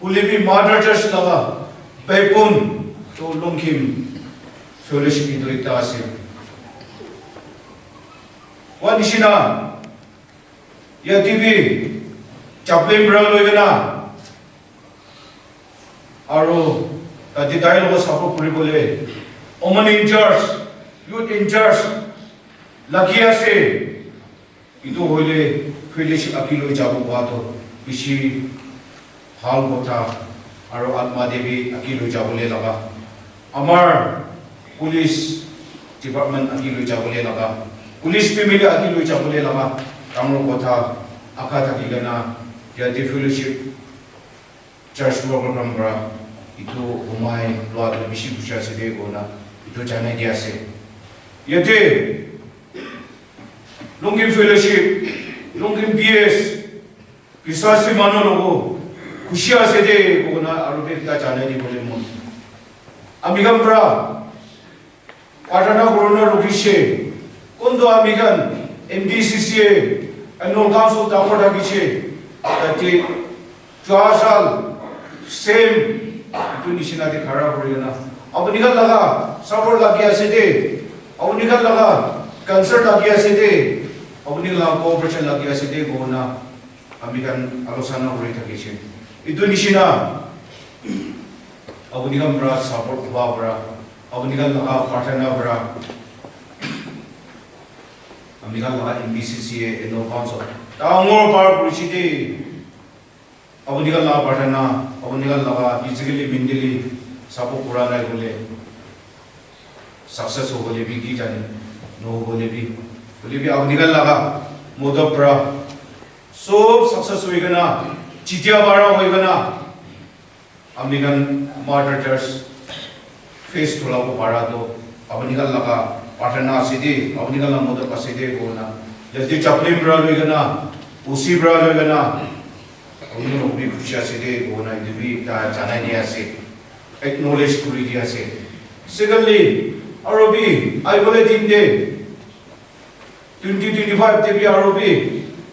Ulibi Mother Church laga Paipun to Longkhim fellowship ito itasi. Wan isina ya TV chaplain bra loigana aro tadi tayo logo sapo puri bole Oman in church, youth in church lagi ase ito hoile fellowship akilo jabu bato bishi hal kotha aro atma devi akilo jabule laga amar police department akilo jabule laga police family akilo jabule laga tamro kotha akha thakigana ya fellowship church program bra itu umai luar bishi busha sede gona itu janai dia se yate Longkhim fellowship Longkhim BS Kisasi mano logo kushia sede gona aru kita janai di boleh mon amigam bra Adana corona rukishe kondo amigan MDCCA annual council tawar dagiche tati 4 साल same itu nisina de khara horigana अब निकल लगा support लग गया सीधे अब निकल लगा कंसर्ट लग गया सीधे अब निकल लगा कोऑपरेशन लग गया सीधे गोना अमेरिकन आलोचना हो रही थी कि इधर निशिना अब निकल बरा सपोर्ट हुआ बरा अब निकल लगा पार्टनर बरा अमेरिकन लगा MBCCA एनो काउंसिल तांगोर पार पुलिसिटी अब निकल लगा पार्टनर अब निकल लगा फिजिकली मेंटली सापो पूरा नहीं बोले सक्सेस हो बोले भी की जाने नो बोले भी अब निकल लगा मोदक प्रा सब सक्सेस होएगा ना चिटिया बारा होएगा ना अमेरिकन मार्टर चर्च फेस थोड़ा को बारा तो अब निकल लगा पार्टनर सीधे अब निकल लगा मोदक सीधे बोलना जल्दी चपली ब्रा होएगा ना उसी ब्रा होएगा ना उन्हें भी खुशियाँ सीधे बोलना इधर भी जाना ही नहीं ऐसे acknowledge kuri dia se secondly arobi I bole din de 2025 te bi arobi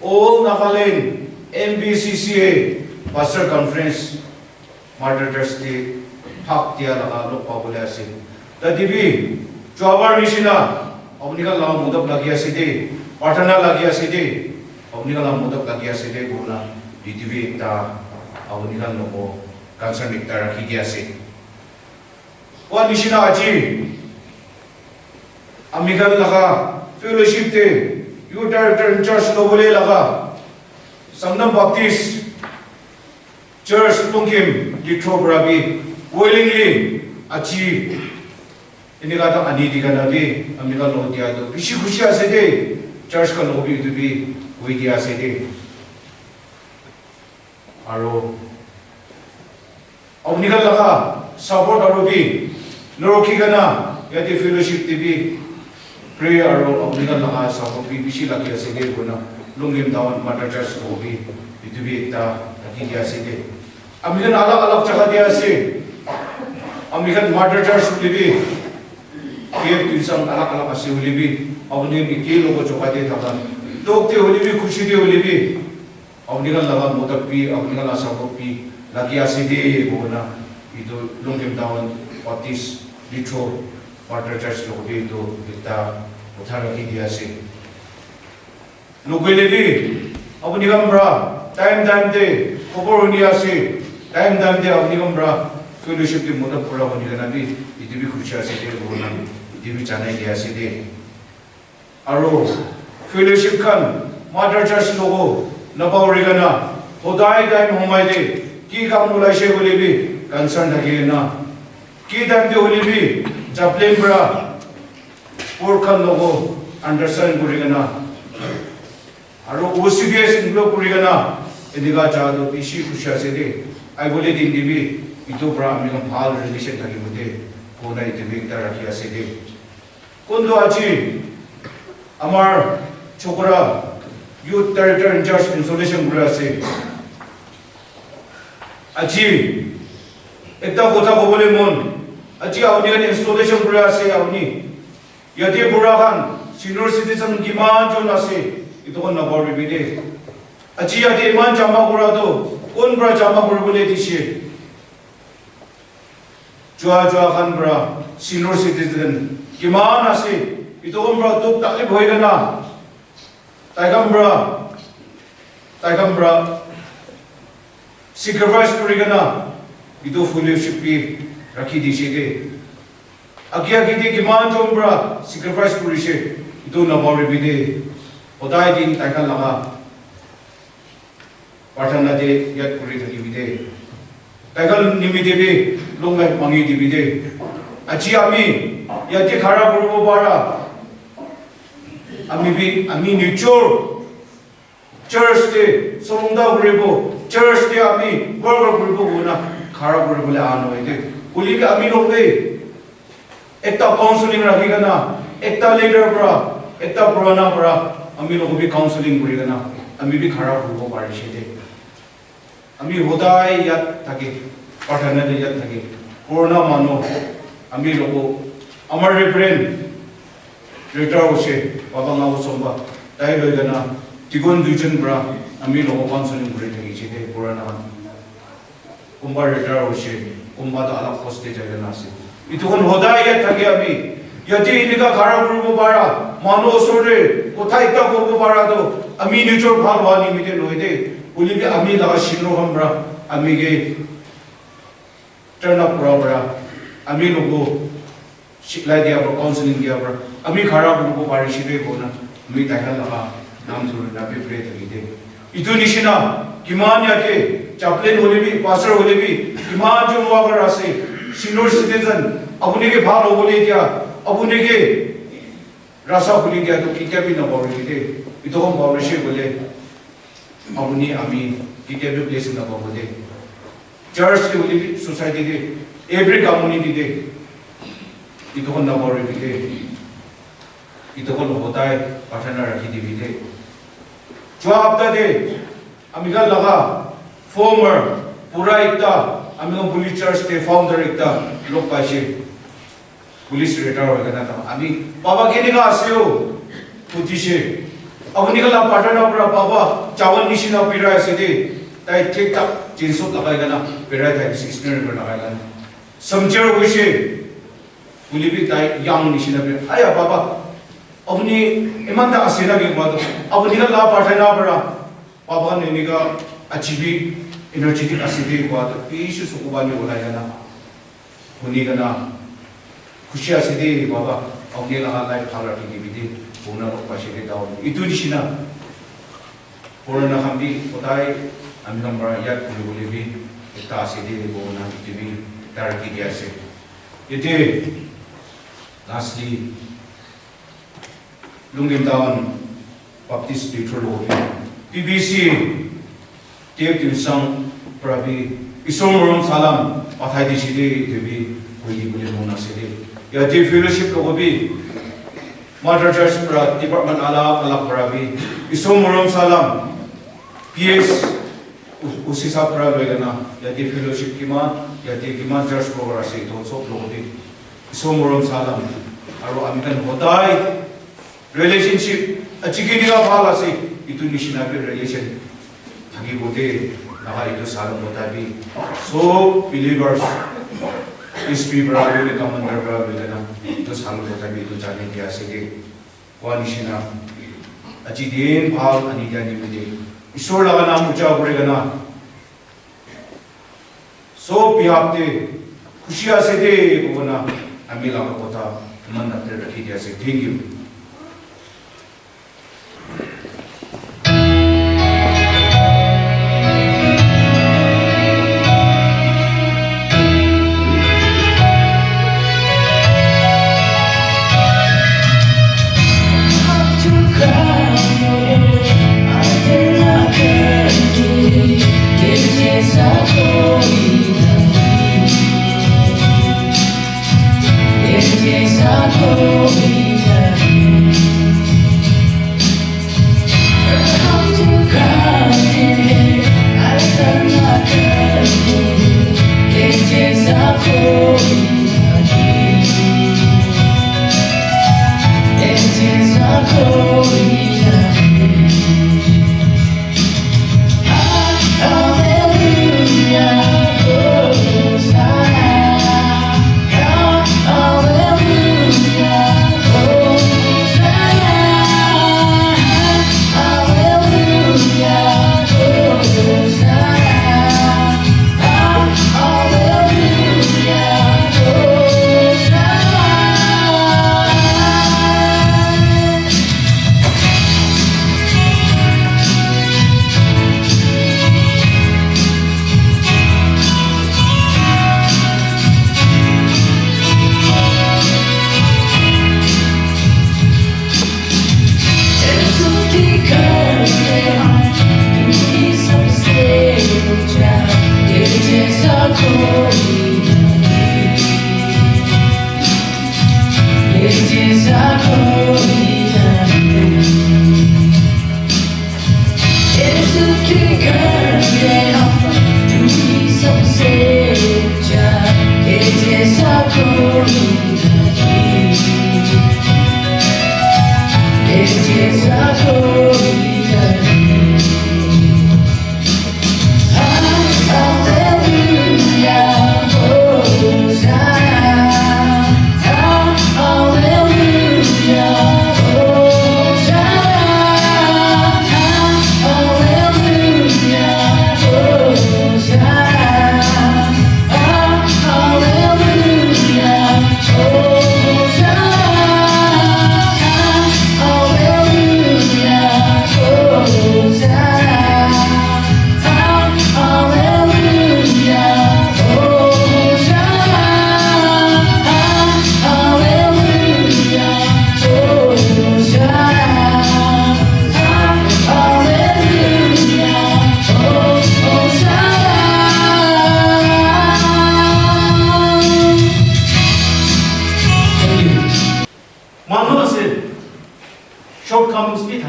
all Nagaland MBCCA pastor conference moderators de hak dia laga lok pa bole ase ta dibi jobar nishina apni ka law mudap lagia se de patana lagia se de apni ka law mudap lagia se de gona dibi ta apni ka loko concern ekta rakhi dia se wan nishina aji amigal laga fellowship te youth director in church nobole laga Sangtam Baptist Church Longkhim litro brabi willingly aji ini kata ani digana bi amigal lo dia do bishi khushi ase de church ka lobby du bi oi dia ase de aro amigal laga support aro bi Loroki gana yati fellowship TV prayer aro abnigan laga support bi bishi lagi ase de gona Longkhim dawan mother church ko bi itu bi ta lagi dia ase de amigan alag jaga dia ase amigan mother church bi ke TUENSANG alag ase holi bi abni bi ke logo choka de thaga tok te holi bi khushi de holi bi abnigan laga modak bi abnigan la support bi lagi ase de gona itu Longkhim dawan Baptist litro water church logo itu kita uthara ki dia se logele bi apni gambra time de khobor honia se time de apni gambra fellowship de moda pura honi gana bi itu bi khushi ase de gona itu bi janai dia se de aro fellowship kan mother church logo nabauri gana hodai time homai de ki kam mulai se bole bi concern thake na की time दे होली भी चपलें बड़ा और कल लोगों understand करेगा ना आरो OCBS इनको करेगा ना इनका चाह तो इसी खुशियाँ से दे आई बोले दिन भी इतो बड़ा अमेरिकन भाल रिलेशन था कि मुझे कोना इतने बिगड़ा रखिया से दे कौन तो अच्छी हमार छोकरा youth director in charge installation बुरा से अच्छी इतना कोथा को बोले मन अच्छी आवनी का इंस्टॉलेशन बुरा से आवनी यदि बुरा खान सीनियर सिटीजन गिमान जो ना से itu kan nabor bibide aji ade man jamba gura do un bra jama burbule dishi jua kan bra senior citizen kiman ase ito un bra tuk taklip hoy gana taigam bra sacrifice kuri gana ito fellowship pi rakhi dishi ge agya gidi kiman jom bra sacrifice kuri she ito na bawri bide odai din taikan laka Partana de yat kuri thaki bide taikan nimi debi longai mangi dibide achi ami yati khara burubo bara ami neutral church de somda burubo church de ami burger burubo guna khara burubo le ano ide uli ka ami lokbe ekta counseling rakhi gana ekta leader bra ekta purana bra ami lok bi counseling kuri gana ami bi khara burubo bari shede ami hodai yat thaki pathana de yat thaki corona mano ami loko amar reverend rector ose baba nga usomba dai loi gana tigon duজন bra ami loko counseling kuri thaki chide corona kumba rector ose kumba da ala poste jagana ase itukon hodai yat thaki ami yati inika khara burubo bara mano sore kothai ta gobo bara do ami nijor bhalwani mite loide uli bi ami laga shinro hambra ami ge turn up bra ami logo shiklai dia bra counseling dia bra ami khara burubo bari shide gona ami taikal laga nam thuru na be pray thide itu nishina kiman yate chaplain hole bi pastor hole bi kiman jo wagar ase senior citizen abune ke bhal hole dia abune ke rasa hole dia to kitya bi na bawri de itu hom bawri she bole abuni ami kitya bi place na bawde church de hole society de every community de itu hom na bawri de itu hom hotai pathana rakhi di de jua hafta de amiga laga former pura ekta amiga police church de founder ekta lok paise police retire hoy gana ta ami baba ke niga aseo putise abuni kala pathana pra baba chawal nishina pira ase de tai thik tak jinsut lagai gana pira tai sister per lagai gana samjer hoise pulibi tai yang nishina pira aya baba abuni emanda asena ge mado abuni kala pathana pra baba ne niga achibi energetic asidi ko to pisu sukubani olai gana huni gana खुशी आसे बाबा अवने लगा life थाला टिकी बिदि बोना को पासे दे दाव इतु दिसिना कोरोना खामबी पताय आमी नम्बर याद कुले बोले भी एकता आसे दे बोना टिबी तारकी दिया से यते लास्टली लुंगिम टाउन बाप्टिस्ट लिटरल होबी पीबीसी TUENSANG प्रभि इसोमरम सलाम पाथाय दिसि दे देबी कोई बोले मोना से दे यति fellowship लोगो भी mother church pra department ala pra भी isomorом salam PS usi sa pra loigana yati fellowship kima yati kima church program ase to सब लोगो भी isomorом salam aro amikan hodai relationship achiki diga bhala ase itu nishina pe relation thagi bote naga itu salam hota भी so believers SP Bravo le commander Bravo le na to salu kota bi to jane dia se ge coalition aji din bhav ani jani bi de ishor laga naam ucha kore gana so bihapte khushiya se de gona ami laga kota man na ter rakhi dia se thank you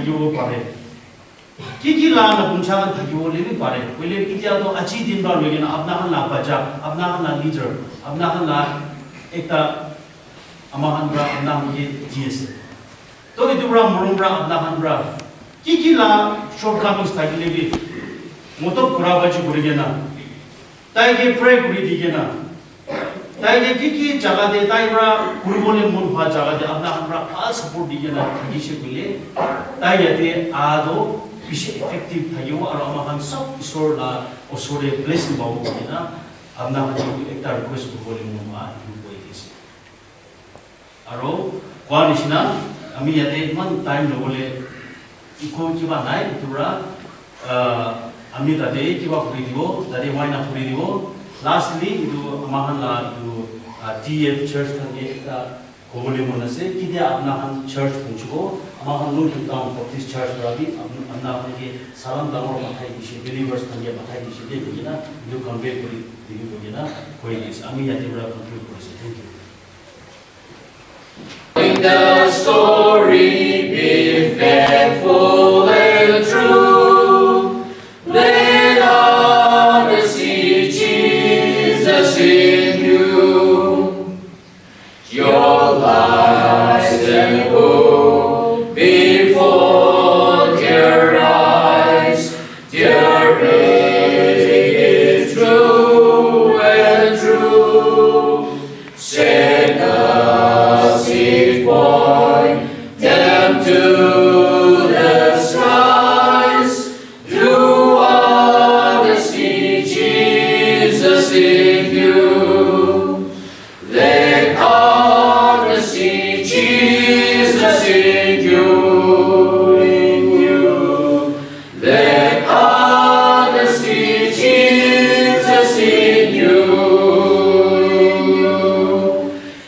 타기오 바래 기기라나 공차가 타기오 레비 바래 왜 기자도 아치 딘바 외에는 앞나한라 바자 앞나한라 리더 앞나한라 Ekta अमाहनब्रा अपनाहनगे GS तो इतुब्रा मुरुम्ब्रा अपनाहनब्रा किला shortcomings तागिले भी मोतो पुरा बची गुरिगेना ताइगे pray गुरि दिगेना ताइगे की जगह दे ताइब्रा गुरुबोले मुन भा जगह दे अपनाहनब्रा all support दिगेना तागिशे गुले ताइगे दे आदो विशे इफेक्टिव थायो और अमाहन सब ईश्वर ला ओसोरे ब्लेसिंग बावो गुरिना अपनाहनगे एकता रिक्वेस्ट गुरुबोले मुन भा আৰু কোৱা নিচিনা আমি ইয়াতে ইমান টাইম ল'বলৈ ইকো কিবা নাই তোৰা আমি তাতে কিবা কৰি দিব তাতে মাইনা কৰি দিব লাষ্টলি ইটো আমাহানলা ইটো টিএফ চাৰ্চ থাকে এটা ক'বলৈ মন আছে কেতিয়া আপোনাহান চাৰ্চ পहुँচিব আমাহান Longkhim টাউন বাপ্টিষ্ট চাৰ্চ ৰাবি আপোনাহানকে সালাম ডাঙৰ মাথাই দিছে বিলিভাৰ্ছ থাকে মাথাই দিছে দে গিনা ইটো কনভে কৰি দিব গিনা কৈ দিছে আমি ইয়াতে পৰা কনক্লুড কৰিছো thank you The story, be faithful and true. Let others see Jesus in you. Your lives and hope before their eyes. Their rating is true and true. Send us point them to the skies. Do others see Jesus in you? Let others see Jesus in you. Let others see Jesus in you.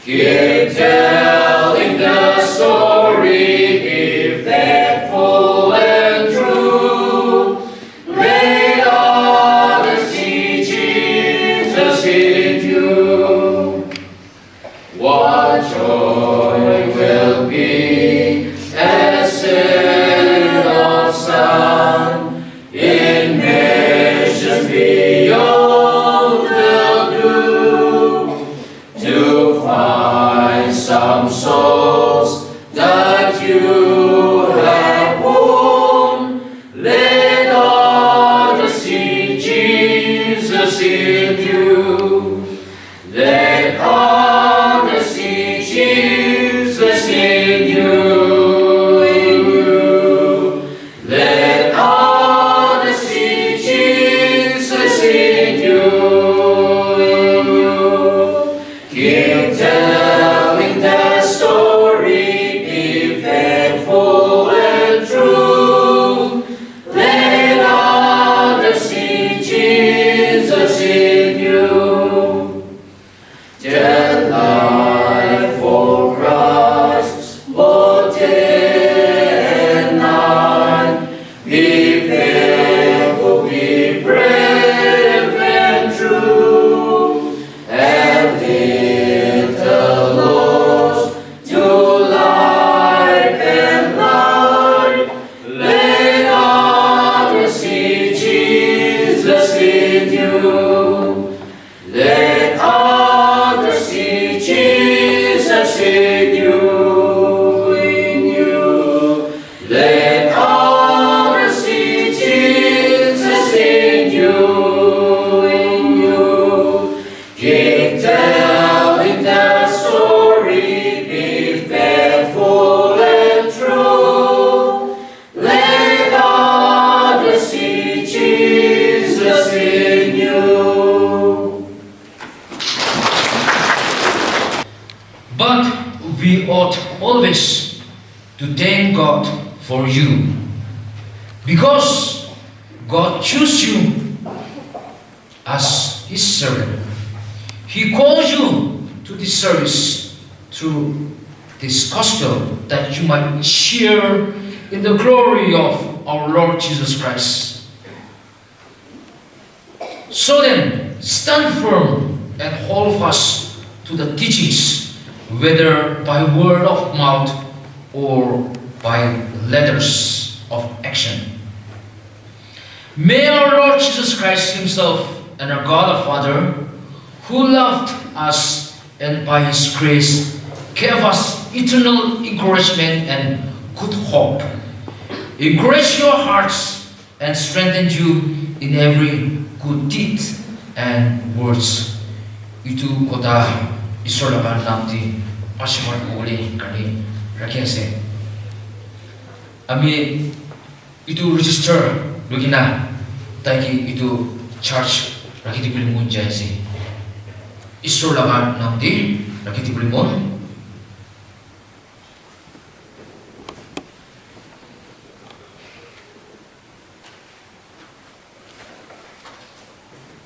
Keep telling the story, be faithful and true. Let others see Jesus in you. What joy will be as set of sun in nations beyond the blue to find some souls that you have won. Let others see Jesus in you. Let others see Jesus in you. Let others see Jesus in you. Keep telling the story, be faithful and true. Let others see Jesus in you. Their life for Christ, both day and night. Be faithful, be brave and true, and lead the lost to life and light. Let others see Jesus in you. Let others see Jesus in you. Let others see Jesus in you. Keep telling the story, be faithful and true. Let others see Jesus in you. But we ought always to thank God for you, because God chose you as His servant. He called you to this service through this gospel that you might share in the glory of our Lord Jesus Christ. So then, stand firm and hold fast to the teachings, whether by word of mouth or by letters. of action. May our Lord Jesus Christ Himself and our God our Father, who loved us and by His grace gave us eternal encouragement and good hope, encourage your hearts and strengthen you in every good deed and words. Itu kota isolakan nanti pasifar boleh kali rakyat. Ami itu register begina, tapi itu charge rakyat dibeli munjai sih. Isolakan nanti rakyat dibeli mun.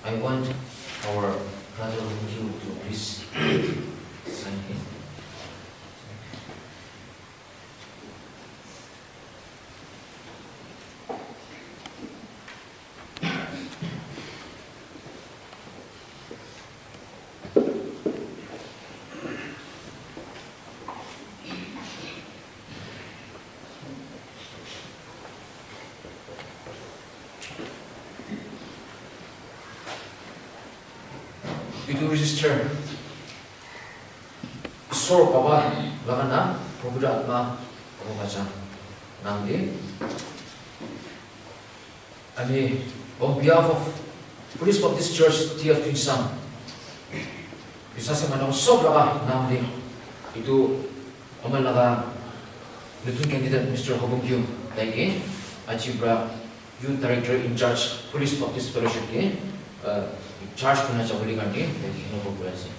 I want our brother Longkhim to please sign in. Itu register sor baba lagana pemuda atma kamu baca nanti ani on behalf of Police Baptist Church TUENSANG bisa sama sob laga nanti itu amal laga Lieutenant Candidate Mr. HOPONKYU lagi Ajibra Youth Director in Charge Police Baptist Fellowship ke charge करना चाहिए करके देखने को बोला है.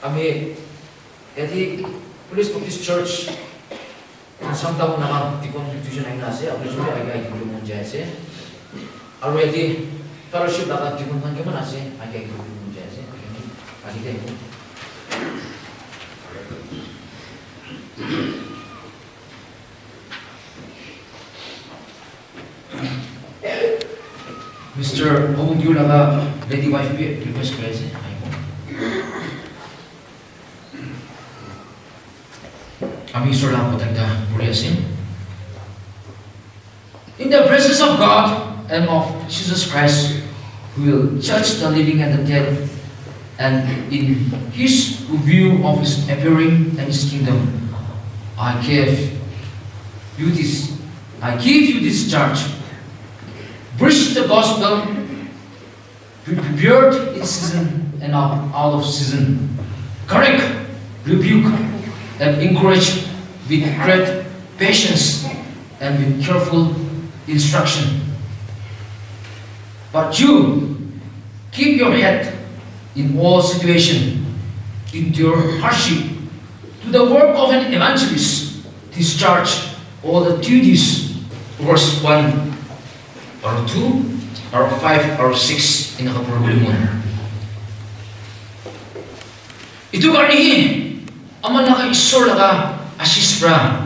अभी यदि police Baptist church Sangtam नाम तिकोन ट्यूशन आइना से अपने जो भी आगे आगे बोलूँ मुझे ऐसे और यदि फेलोशिप नाम तिकोन संगे मना से आगे आगे बोलूँ मुझे ऐसे आगे देखो. Mr. HOPONKYU naga lady wife be request kaya Kami surlang patagda muriasin. In the presence of God and of Jesus Christ, who will judge the living and the dead, and in His view of His appearing and His kingdom, I give you this charge. Preach the gospel, be prepared in season and out of season. Correct, rebuke, and encourage with great patience and with careful instruction. But you keep your head in all situation, endure hardship, to the work of an evangelist, discharge all the duties. Verse 1 or 2 or 5 or 6 in the Kapurulungan. Itu karnihin, aman naka isor laka asis pra,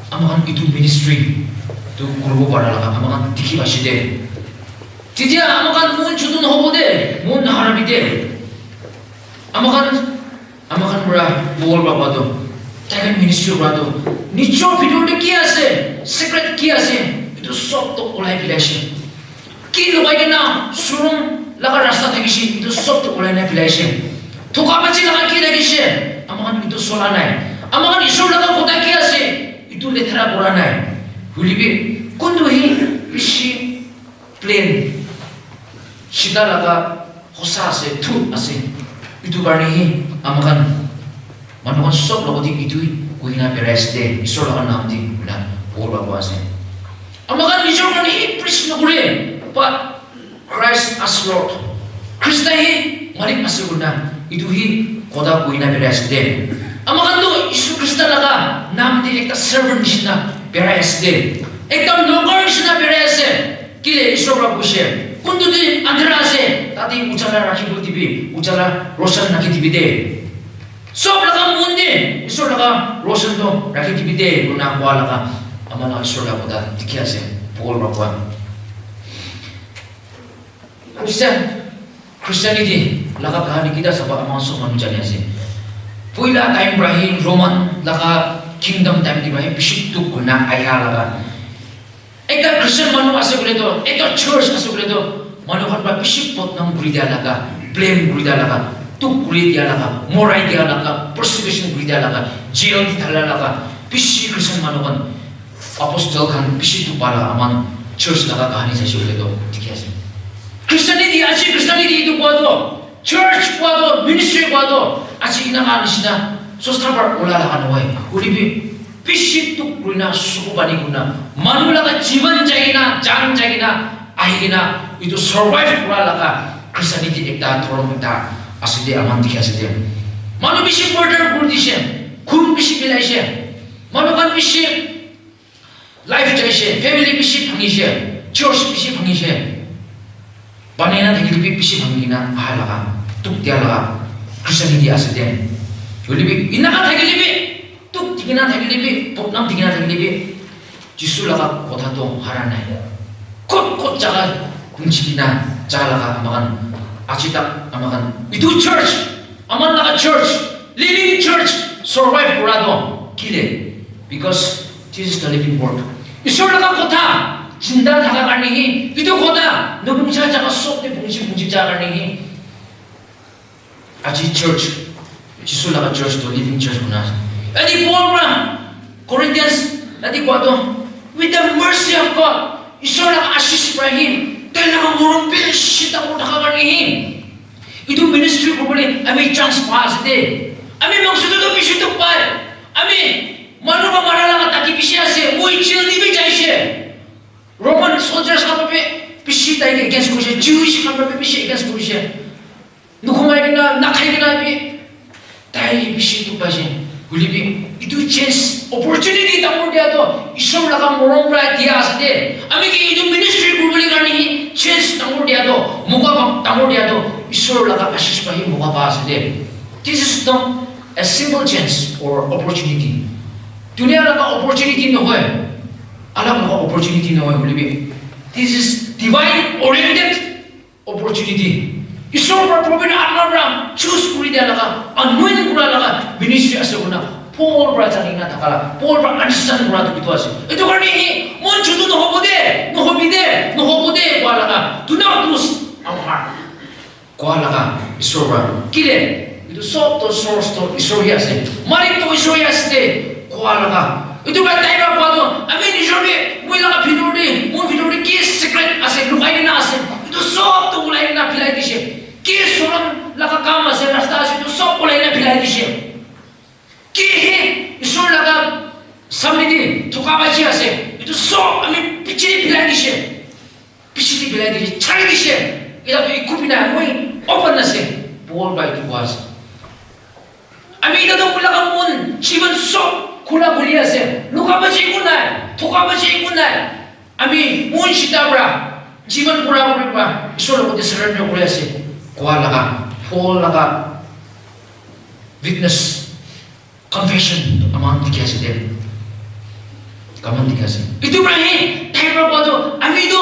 amakan itu ministry, itu kurbo para laka, amakan tiki aside. Tidia amakan mun chudun hobode, mun naharabide. Amakan mura bol babado, tagan ministry brado. Nicho video de kia se, secret kia se, itu sob to ulai pilasi. Kilo kaya na surung laka rasta tagisi, itu sob to ulai na pilasi. Tukapachi laka kia tagisi, amakan itu solanai. Amakan isur laka kota kia se, itu letra buranai. Hulibi kunduhi isi plain. Shita laka hosa se tu ase. Itu karnihi amakan manukan sob lako di itui kuhina peres de isor laka namdi na borba ko ase. Amakan isor karnihi priest na kure. But Christ as Lord. Krista hi malik ase guna ituhi koda kuhina peres de. Amakan do Isu Krista laka namdi ekta servant nisna peres de. Ekta logar nisna peres de. Kile isor lako kushe. Kundu di andhera ase tadi ujala rakhibo tibi ujala roshan nakhi tibi de sob laka mundi isor laka roshan to rakhi tibi de guna kwa laka amana isor laka da dikhi ase pol rakwa Christianity laka kahani kita sabah amang so manu jani ase. Puila time Ibrahim Roman laka kingdom time Ibrahim bishik tu guna ayah laka. Ekta Christian manu ase boleh tu, ekta church ase boleh tu. Manu kan ba bishik pot nang beri dia laka, blame beri dia laka, tuk beri dia laka, morai dia laka, persecution beri dia laka, jail di thala laka. Bishik Christian manu kan apostle kan bishik tu para aman church laka kahani saya boleh tu dikasih. Christianity aci Christianity itu kuado, church kuado, ministry kuado, aci ina kan isina, sostra ulah lah kanway. Uribi bishik tu kurina suku bani guna, manu laka jivan jagina, jang jagina, akhirnya itu survive ulah laka Christianity ekta tolong ekta asli aman dikasih dia. Manu bishik murder kurdishe, kun bishik bilaishe, manu kan bishik life jaishe, family bishik pangishe, church bishik pangishe. Banena thagilibi bisi bhangina ahalaka tuk tialaka Christianity asden jolibi inaka thagilibi tuk tigina thagilibi popnam tigina thagilibi jisu laka kotha to haranai kot jaga bungchikina jagalaka amakan achita amakan itu church aman laka church living church survive kurado kile because this is the living word isor laka kotha 진다 다가가니 이도 거다 너 봉사 자가 속대 봉지 자가니 아직 church 지술라가 church 도 living church 구나 아니 보라 Corinthians 나디 과도 with the mercy of God 이소라가 아시스 브라힘 텔라가 모름빈 시다고 다가가니 이도 ministry properly 아미 chance paasde 아미 명수도 비슈도 빠 아미 마누바 마라라가 따기 비시하세 모이 칠리비 자이셰 Roman soldiers come bishi tayo against Christian, Jewish come bishi against Christian. Nukumay na nakay na bi tayo bishi tu pa siya. Gulibi itu chance opportunity tamur dia to isam laka morong ra dia asde. Ami ki itu ministry guruli kani chance tamur dia to muka tamur dia to isor laka asis pa hi muka pa asde. This is not a simple chance or opportunity. Dunia laka opportunity no hoy. Alam mo opportunity na wala bibi. This is divine oriented opportunity. Isor par probin atnabram choose kuri dia laka anoint kura laka ministry asa kuna Paul pra chanina takala Paul pra understand kura tu itu asa. Itu karni mon chutu no hobode kwa laka do not lose our heart. Kwa laka isor pra kile itu soft to source to isor yase. Mari to isor yase kwa laka itu ba tayo pa do amin isorbe muila ka pinurde mon pinurde ki secret ase lukai na ase itu sob to ulai na pilai dishe ki soram laka kam ase rasta ase itu sob ulai na pilai dishe ki he isor laka samedi thukabachi ase itu sob amin pichi pilai dishe chai dishe ila to ikupina moi open ase bol by to was amin ida do ulaka mon jivan sob kula kuliah se, luka baci kunai, thuka baci kunai, ami munshi tabra, jivan pura pura, isor ko surrender kuliah se, kuala ka, Paul laka, witness, confession, amang dikasih dem, kamang dikasih. Itu berani, tayo berapa ami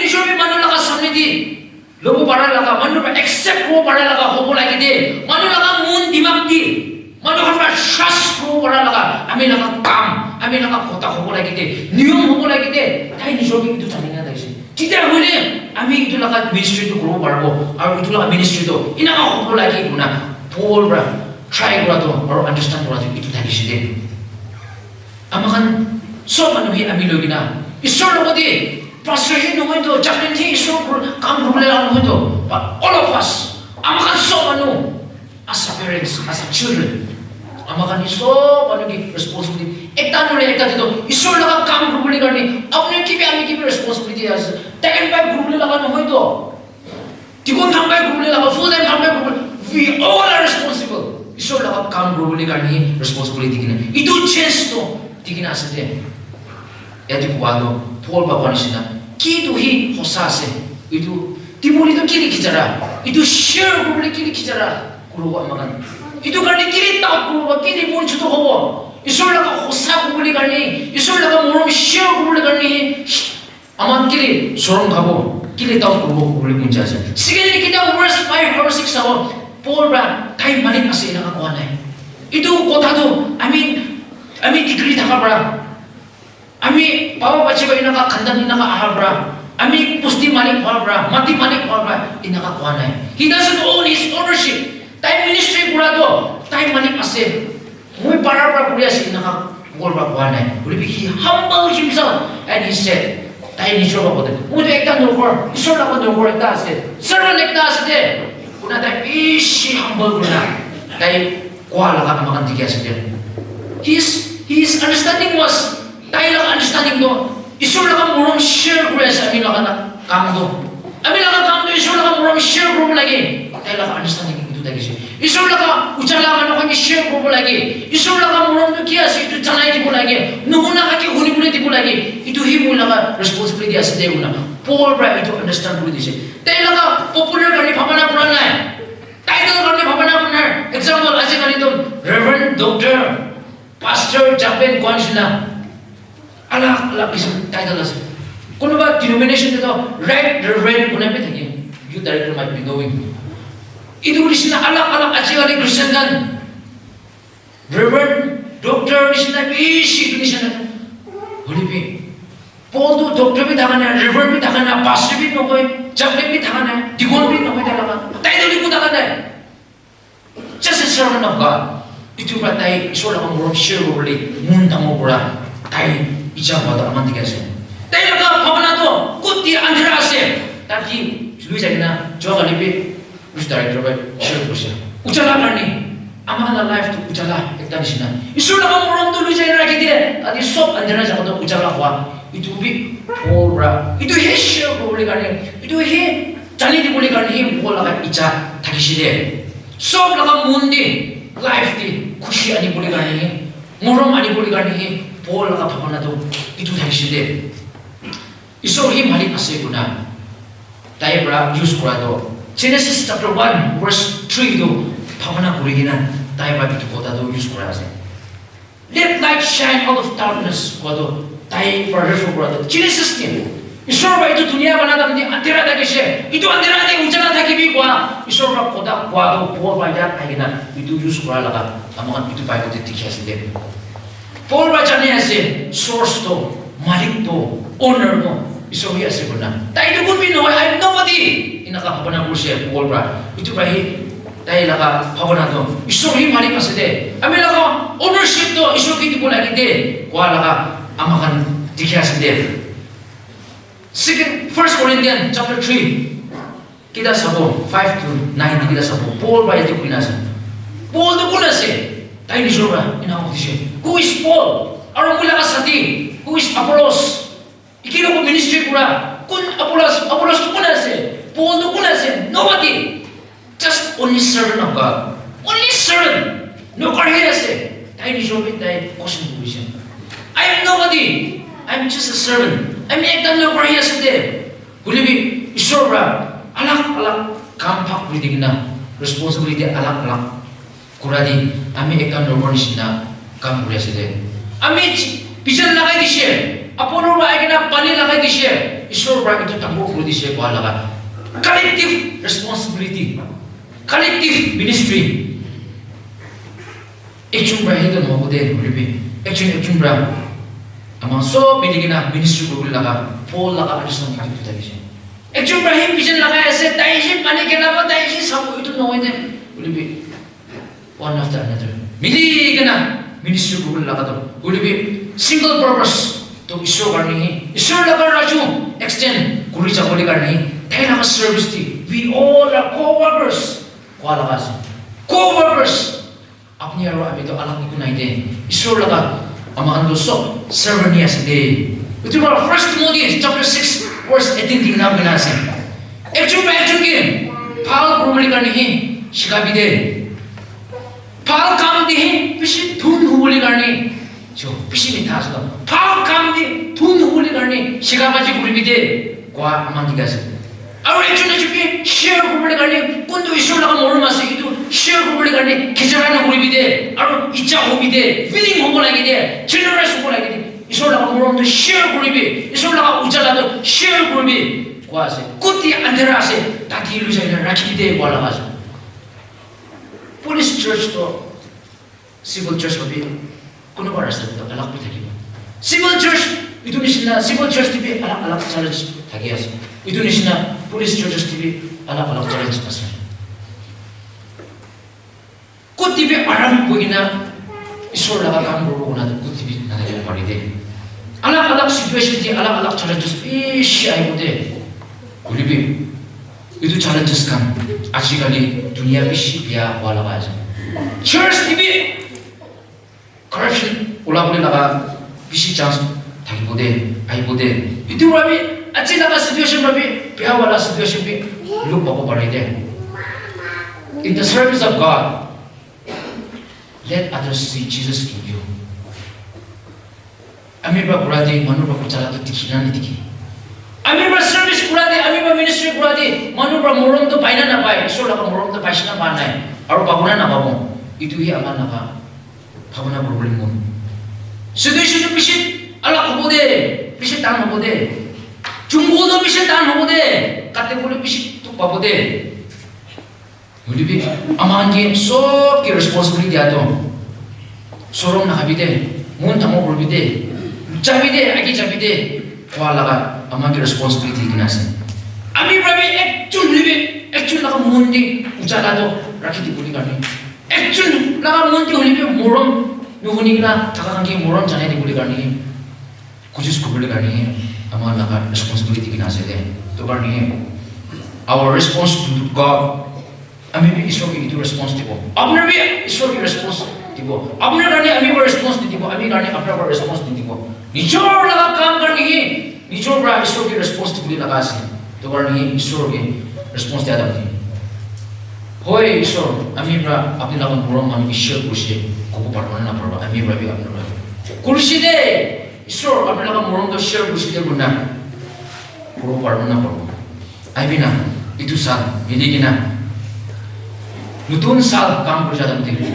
isor bi manu laka samne di, lobo para laka, manu ba accept ko para laka, hobo lagi de, manu laka mun dimak di. Manu kan trust ko para laka, ami laka kam, ami laka kota hobo lagi de, niyom hobo lagi de, tayo ni jogi itu chanina tayo si. Kita huli, ami itu laka ministry to grow parbo, aru itu laka ministry to, ina ka hobo lagi guna, Paul bra, try ko to, or understand ko to itu tayo si de. Amakan so manuhi ami logi na, isor ko di, frustration no ito, chaplain thi isor ko kam problema no ito, but all of us, amakan so manu, as a parents, as a children. Amakan iso pano ki responsibility ekta nule ekta dito isor laka kam group le garni apne ami ki responsibility as taken by group le laka no hoito tikon tham by group le laka full time tham by group we all are responsible isor laka kam group le garni responsibility kina itu chance to tikina asate yadi kuado Paul ba panisina ki tu hi hosa se itu timuri to kili kichara itu share group le kili kichara kuro amakan itu karni kiri tak kuro kiri pun chuto hobo isor laka hosa kubuli karni isor laka morom share kubuli karni aman kiri sorong kabo Kita tahu perlu boleh punca saja. Sekali kita verse 5 or 6 sahaja, Paul bra, tayo malik masih nak aku aneh. Itu kota tu, amin degree tak bra. Amin bawa baca ina ka kandang ina ka ahal bra. Amin pusti malik bra, mati malik bra, ina ka aku aneh. He doesn't own his ownership. Tayo ministry pura tu, tayo malik masih. Mui para bra kuliah sih ina ka Paul bra aku aneh. He humbled himself and he said. Tayo ni Job ako din. Muto ekta nukor, isor ako nukor ekta asid. Servant ekta asid. Kuna tayo ishi humble kuna. Tayo kuala ka makan tiga asid. His understanding was tayo lang understanding do. Isor lang ang murong share kura sa amin lang na kamdo. Amin lang ang kamdo, isor lang ang murong share kura lagi. Tayo lang ang understanding ito tayo siya. Isor lang ang ucalangan ako ni share kura lagi. Isor lang ang murong nukias ito canay di ko lagi. Nuhuna ka ki huli-huli di ko lagi. Itu himu laga responsibility as de una. Paul bra itu understand boleh dise. Tay laga popular kani bhavana purana hai. Title kani bhavana purana. Example aje kani tu Reverend Doctor Pastor Japan Kwansina. Alak isam title as. Kono ba denomination itu Right Reverend kuna pe thake. You director might be knowing. Itu disina alak aje kani Christian kan. Reverend Doctor disina isi disina. Boleh pe. Paul tu doctor भी धागना है, reverend भी धागना है, pastor भी नोकोई, chaplain भी धागना है, deacon भी नोकोई धागना है, tayo dulu pun धागना है. Just a servant of God. Itu berarti isu orang orang share boleh, mundang orang, tayo ijab pada aman tiga sen. Tayo laga pamana tu, kuti andra sen. Tapi lui jadi na, jauh kali pe, us director by share boleh. Ucala karni, aman la life tu ucala ekta nisina. Isu orang tu lui jadi lagi dia, adi sob andra jago tu ucala kuah. Itu bi Paul bra. Itu he share boleh karni. Itu he jani di boleh karni. Paul laga icha thakisi de. Sob laga mundi life di khushi ani boleh karni. Morom ani boleh karni. Paul laga bhavana tu itu thakisi de. Isor hi malik ase guna. Tai bra use kora do. Genesis chapter 1 verse 3 tu bhavana kuri gina. Tai bra itu kota tu use kora ase. Let light shine out of darkness. Kota tayo for refer brother. Genesis niya. Isor ba itu dunia bana dam ni antera da keshe. Itu antera da ujala da kibi kwa. Isor ba koda kwa do Paul ba ja agina. Itu use kora laga. Amangan itu Bible te tikya sinde. Paul ba jane ase source to, malik to, owner to. Isor hi ase guna. Tayo dukun bi no I am nobody. Inaka bana kurse Paul ba. Itu ba hi tayo laga bhavana to. Isor hi malik ase de. Ami laga ownership to isor ki di bola ki de. Kwa laga amakan dikhiya sendiri. Second, 1 Corinthians chapter 3 kita sabo 5 to 9 kita sabo Paul ba itu pinasa. Paul tu kuna se tayo ni Jorba ina ko dise. Who is Paul? Aro mula ka sati. Who is Apollos? Ikino ko ministry kura. Kun Apollos tu kuna se. Paul tu kuna se. Nobody. Just only servant of God. Only servant. No karhira se. Tayo ni Jorba tayo question position. I am nobody. I'm just a servant. I'm ekta no kaya sende. Kulibi isora alak kampak breathing na responsibility alak kuradi. Ami ekta no na kam kaya sende. Ami pisan lakai dishe. Apono ba ekna pani lakai dishe. Isora itu tambo kuri dishe ko alaka. Collective responsibility. Collective ministry. Ekchung ba hito mo ko de kulibi. Ekchung bra. Amang so binigina ministry ko laga Paul laga understand itu tadi sih. Ekchung Ibrahim bijan laga ase taisi pani kenapa taisi sabu itu no ide. Ulibi one after another. Mili kena ministry ko laga to. Ulibi single purpose to isu karni. Isu laga raju extend kuri chakoli karni. Tayo laga service ti. We all are co-workers. Kwa laga ase. Co-workers. Apni aro abi to alam ko na ide. Isu laga Amahan dosok servant niya sa day. Ito ba 1 Timothy chapter 6 verse 18 tingnan natin. Ekchung gin. Paul probably karni shikabi de. Paul kam di pishi thun hubuli karni. Jo pishi mitha sa. Paul kam di thun hubuli karni shikabaji kuribi de. Kwa aman digas. Aro ekchung na chuki share hubuli karni kundu isu laga morum ase itu share hubuli karni kichara na kuribi de. Aro icha hobi de. Feeling hobo lagi de. Generous hobo lagi de. Isu laga morum to share kuribi. Isu laga ujala to share kuribi. kuase kuti andera se taki lu sa rakhi de wala ase police church to civil church babi kuno bara sa to alak bi thaki civil church itu nisna civil church tibi alak church thaki ase itu nisna police church tibi alak church ase kuti bi aram boina isor laga kam ro na kuti bi na de pari de alak situation ti alak challenges ish ai bode ulibi itu challenges kan ajikali dunia bishi bia wala ba church tibi corruption ula bole laga bishi chance thaki bode ai bode itu rabi achi laga situation rabi bia wala situation bi look babo pare de in the service of God let others see Jesus in you. Amiba kurade manubra kuchala to tikina ni tiki. Amiba service kurade, amiba ministry kurade manubra morom to paina na pai, so la morom to paisna ba nai. Aru baguna na babo. Itu hi aman na ka. Bhavana problem mon. Situation to bishi ala khobode, bishi tan hobode. Chunggo do bishi tan hobode. Kate bole bishi to babode. Ulibi amangi so ki responsibility ato. Sorom na habide, mun tamo probide. Chabide, agi chabide, wala ka amangi responsibility kinase. Ami rabi actually naka mundi ujala to rakiti puli kani. Actually naka mundi ulibi morom nuhuni kina takakangi morom jane di puli kani. Kujus kubuli kani ama naka responsibility kinase de. To kani our response to God. Ami bi ईश्वर की itu response दिबो अपने भी ईश्वर की response दिबो अपने करने अमी पर response दिबो अमी करने अपने पर response दिबो निचोड़ लगा काम करने की निचोड़ पर ईश्वर की response दिबो लगा से तो करने ईश्वर की response दिया जाती होए ईश्वर अमी पर अपने लगा मुरम हम ईश्वर कुशे को परवाना ना परवा अमी पर भी अपने पर कुर्सी दे ईश्वर अपने लगा मुरम तो ईश्वर कुशे दे गुना को परवाना परवा आई भी ना itu sah ini kina Nutun sal kam kerja dalam diri,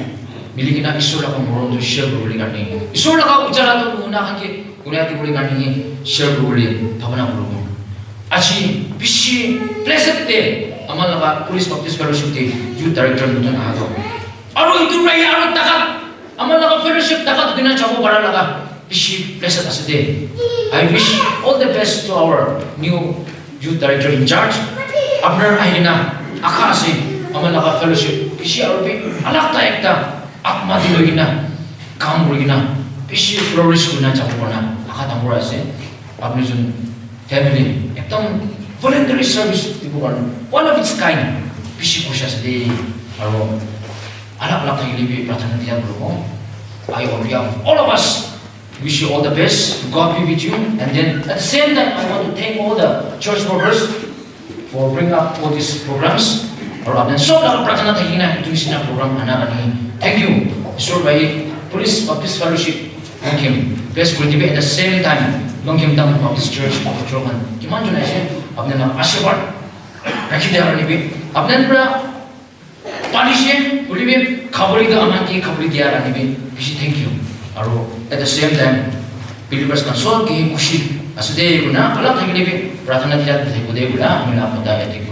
milik kita Isor akan moron tu share boleh kani. Isor akan ucara tu guna kan ke, guna tu boleh kani share boleh, apa nak boleh. Aci bisi pleasant te, amal laka police baptist fellowship te, youth director nutun ada. Aru itu raya aru takat, amal laka fellowship takat guna campur barang laka bisi pleasant asde. I wish all the best to our new youth director in charge. Apnar akhirnya akasi. Amal laka fellowship, bisi arupi anak ta ekta akma dilogina, kam burgina, bisi flourish guna campurna, akat amur ase, apne jun family, ektam voluntary service dibukan, one of its kind, bisi kusha sede, aru anak ta ilibi pratana dia berumo, I on behalf of all of us wish you all the best, God be with you, and then at the same time I want to thank all the church members for bringing up all these programs. और आपने सब लगा प्रार्थना थी ना itu isinya program anak ini. Thank you. So by Police Baptist Fellowship Longkhim, best quality at the same time Longkhim Tam Baptist Church of Troman. Gimana juga sih? आपने ना आशीर्वाद रखी दे orang ini. आपने pernah panisnya, boleh bi khabari dah aman ki khabari dia orang ini. Bisi thank you. और at the same time believers kan so ki खुशी असदे गुना अलग थी ni bi प्रार्थना tidak boleh guna, mana apa dah itu